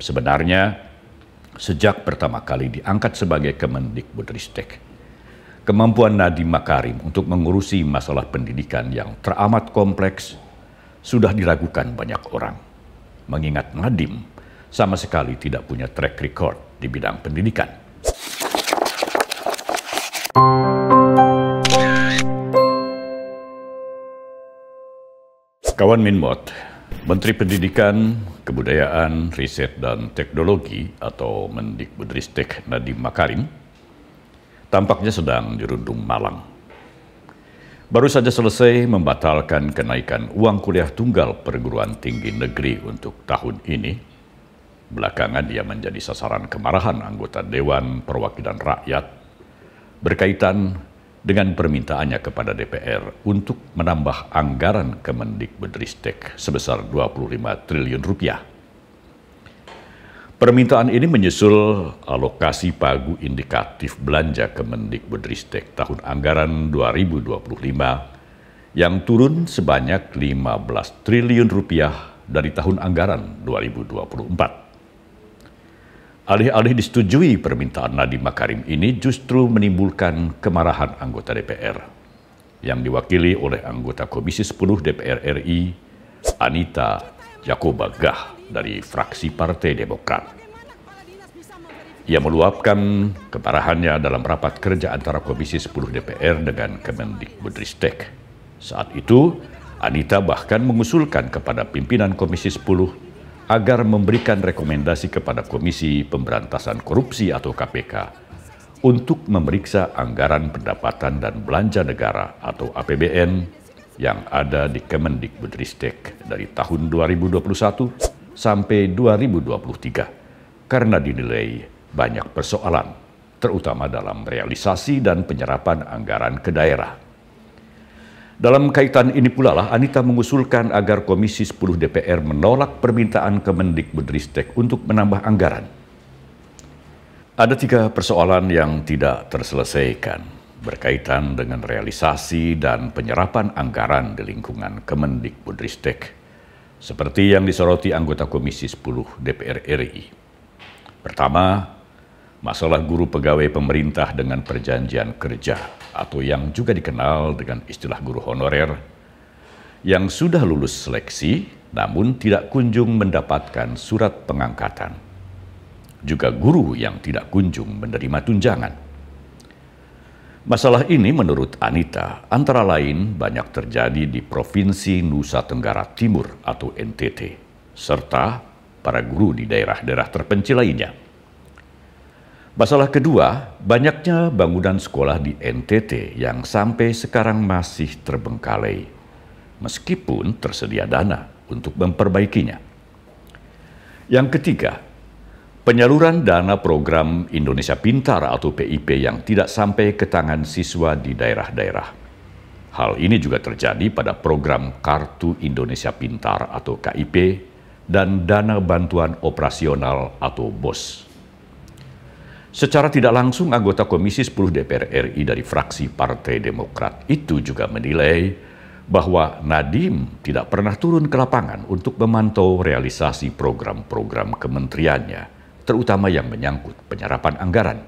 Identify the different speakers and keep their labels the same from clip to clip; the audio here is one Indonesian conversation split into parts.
Speaker 1: Sebenarnya, sejak pertama kali diangkat sebagai Kemendikbudristek, kemampuan Nadiem Makarim untuk mengurusi masalah pendidikan yang teramat kompleks sudah diragukan banyak orang. Mengingat Nadiem sama sekali tidak punya track record di bidang pendidikan. Kawan Minmot, Menteri Pendidikan, Kebudayaan, Riset dan Teknologi atau Mendikbudristek Nadiem Makarim tampaknya sedang dirundung malang. Baru saja selesai membatalkan kenaikan uang kuliah tunggal perguruan tinggi negeri untuk tahun ini. Belakangan dia menjadi sasaran kemarahan anggota Dewan Perwakilan Rakyat berkaitan dengan permintaannya kepada DPR untuk menambah anggaran Kemendikbudristek sebesar 25 triliun rupiah. Permintaan ini menyusul alokasi pagu indikatif belanja Kemendikbudristek tahun anggaran 2025 yang turun sebanyak 15 triliun rupiah dari tahun anggaran 2024. Alih-alih disetujui permintaan Nadiem Makarim ini justru menimbulkan kemarahan anggota DPR yang diwakili oleh anggota Komisi 10 DPR RI, Anita Jakobagah dari fraksi Partai Demokrat. Ia meluapkan kemarahannya dalam rapat kerja antara Komisi 10 DPR dengan Kemendikbudristek. Saat itu, Anita bahkan mengusulkan kepada pimpinan Komisi 10 agar memberikan rekomendasi kepada Komisi Pemberantasan Korupsi atau KPK untuk memeriksa anggaran pendapatan dan belanja negara atau APBN yang ada di Kemendikbudristek dari tahun 2021 sampai 2023 karena dinilai banyak persoalan, terutama dalam realisasi dan penyerapan anggaran ke daerah. Dalam kaitan ini pula lah Anita mengusulkan agar Komisi 10 DPR menolak permintaan Kemendikbudristek untuk menambah anggaran. Ada 3 persoalan yang tidak terselesaikan berkaitan dengan realisasi dan penyerapan anggaran di lingkungan Kemendikbudristek, seperti yang disoroti anggota Komisi 10 DPR RI. Pertama, masalah guru pegawai pemerintah dengan perjanjian kerja atau yang juga dikenal dengan istilah guru honorer yang sudah lulus seleksi namun tidak kunjung mendapatkan surat pengangkatan. Juga guru yang tidak kunjung menerima tunjangan. Masalah ini menurut Anita antara lain banyak terjadi di Provinsi Nusa Tenggara Timur atau NTT serta para guru di daerah-daerah terpencil lainnya. Masalah kedua, banyaknya bangunan sekolah di NTT yang sampai sekarang masih terbengkalai, meskipun tersedia dana untuk memperbaikinya. Yang ketiga, penyaluran dana program Indonesia Pintar atau PIP yang tidak sampai ke tangan siswa di daerah-daerah. Hal ini juga terjadi pada program Kartu Indonesia Pintar atau KIP dan dana bantuan operasional atau BOS. Secara tidak langsung, anggota Komisi 10 DPR RI dari fraksi Partai Demokrat itu juga menilai bahwa Nadiem tidak pernah turun ke lapangan untuk memantau realisasi program-program kementeriannya, terutama yang menyangkut penyerapan anggaran.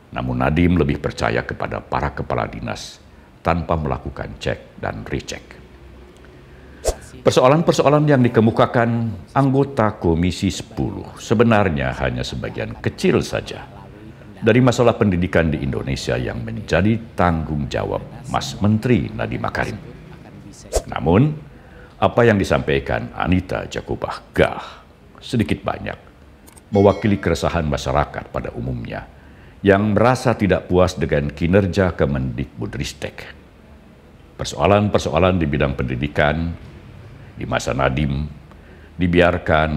Speaker 1: Namun Nadiem lebih percaya kepada para kepala dinas tanpa melakukan cek dan recheck. Persoalan-persoalan yang dikemukakan anggota Komisi 10 sebenarnya hanya sebagian kecil saja dari masalah pendidikan di Indonesia yang menjadi tanggung jawab Mas Menteri Nadiem Makarim. Namun, apa yang disampaikan Anita Jakobagah sedikit banyak mewakili keresahan masyarakat pada umumnya yang merasa tidak puas dengan kinerja Kemendikbudristek. Persoalan-persoalan di bidang pendidikan di masa Nadiem dibiarkan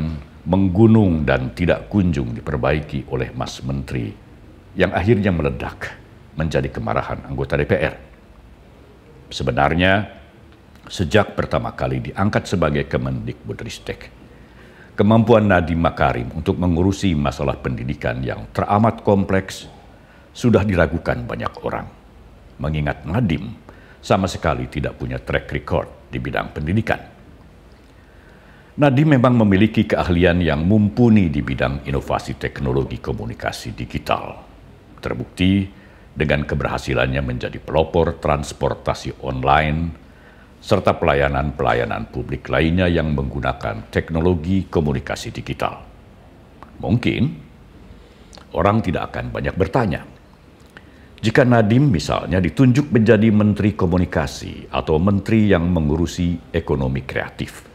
Speaker 1: menggunung dan tidak kunjung diperbaiki oleh Mas Menteri yang akhirnya meledak menjadi kemarahan anggota DPR. Sebenarnya, sejak pertama kali diangkat sebagai Kemendikbudristek, kemampuan Nadiem Makarim untuk mengurusi masalah pendidikan yang teramat kompleks sudah diragukan banyak orang. Mengingat Nadiem sama sekali tidak punya track record di bidang pendidikan. Nadiem memang memiliki keahlian yang mumpuni di bidang inovasi teknologi komunikasi digital. Terbukti dengan keberhasilannya menjadi pelopor transportasi online serta pelayanan-pelayanan publik lainnya yang menggunakan teknologi komunikasi digital. Mungkin orang tidak akan banyak bertanya, jika Nadiem misalnya ditunjuk menjadi Menteri Komunikasi atau Menteri yang mengurusi ekonomi kreatif.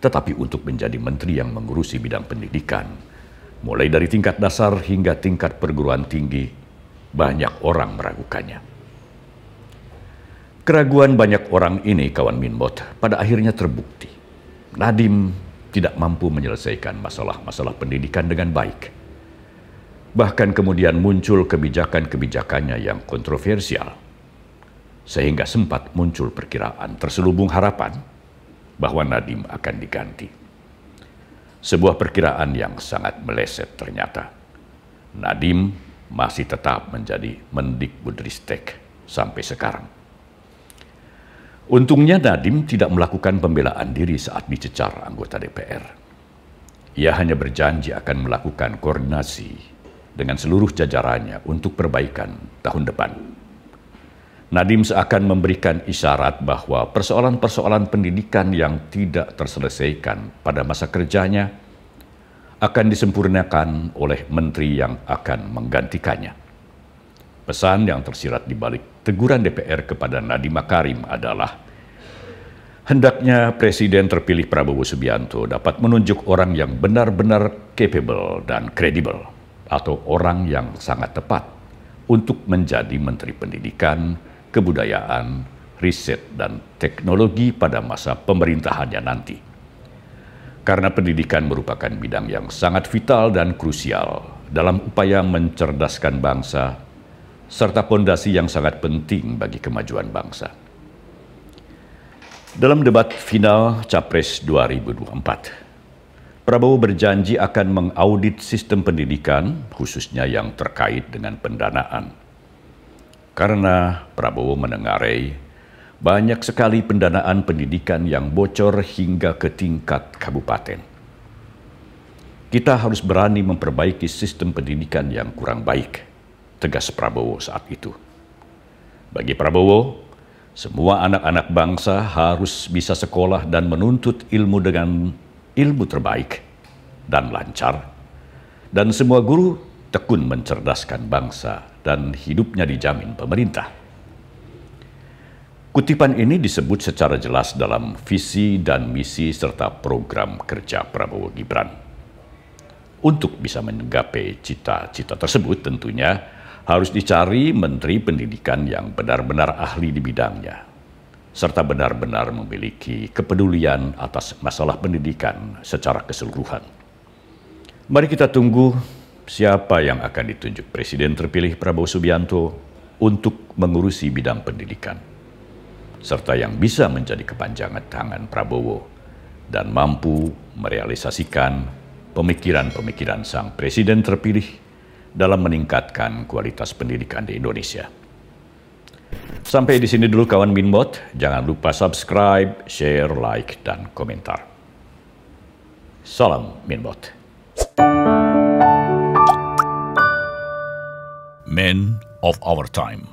Speaker 1: Tetapi untuk menjadi Menteri yang mengurusi bidang pendidikan, mulai dari tingkat dasar hingga tingkat perguruan tinggi, banyak orang meragukannya. Keraguan banyak orang ini, kawan Minbot, pada akhirnya terbukti. Nadiem tidak mampu menyelesaikan masalah-masalah pendidikan dengan baik. Bahkan kemudian muncul kebijakan-kebijakannya yang kontroversial, sehingga sempat muncul perkiraan terselubung harapan bahwa Nadiem akan diganti. Sebuah perkiraan yang sangat meleset ternyata. Nadiem masih tetap menjadi Mendikbudristek sampai sekarang. Untungnya Nadiem tidak melakukan pembelaan diri saat dicecar anggota DPR. Ia hanya berjanji akan melakukan koordinasi dengan seluruh jajarannya untuk perbaikan tahun depan. Nadiem seakan memberikan isyarat bahwa persoalan-persoalan pendidikan yang tidak terselesaikan pada masa kerjanya akan disempurnakan oleh menteri yang akan menggantikannya. Pesan yang tersirat di balik teguran DPR kepada Nadiem Makarim adalah hendaknya Presiden terpilih Prabowo Subianto dapat menunjuk orang yang benar-benar capable dan kredibel, atau orang yang sangat tepat untuk menjadi Menteri Pendidikan, Kebudayaan, Riset, dan Teknologi pada masa pemerintahannya nanti. Karena pendidikan merupakan bidang yang sangat vital dan krusial dalam upaya mencerdaskan bangsa, serta fondasi yang sangat penting bagi kemajuan bangsa. Dalam debat final Capres 2024, Prabowo berjanji akan mengaudit sistem pendidikan, khususnya yang terkait dengan pendanaan. Karena Prabowo menengarai banyak sekali pendanaan pendidikan yang bocor hingga ke tingkat kabupaten. Kita harus berani memperbaiki sistem pendidikan yang kurang baik, tegas Prabowo saat itu. Bagi Prabowo, semua anak-anak bangsa harus bisa sekolah dan menuntut ilmu dengan ilmu terbaik dan lancar, dan semua guru tekun mencerdaskan bangsa dan hidupnya dijamin pemerintah. Kutipan ini disebut secara jelas dalam visi dan misi serta program kerja Prabowo Gibran. Untuk bisa menggapai cita-cita tersebut tentunya harus dicari Menteri Pendidikan yang benar-benar ahli di bidangnya, serta benar-benar memiliki kepedulian atas masalah pendidikan secara keseluruhan. Mari kita tunggu siapa yang akan ditunjuk Presiden terpilih Prabowo Subianto untuk mengurusi bidang pendidikan, serta yang bisa menjadi kepanjangan tangan Prabowo dan mampu merealisasikan pemikiran-pemikiran sang Presiden terpilih dalam meningkatkan kualitas pendidikan di Indonesia. Sampai di sini dulu kawan Minbot. Jangan lupa subscribe, share, like, dan komentar. Salam Minbot. Men of our time.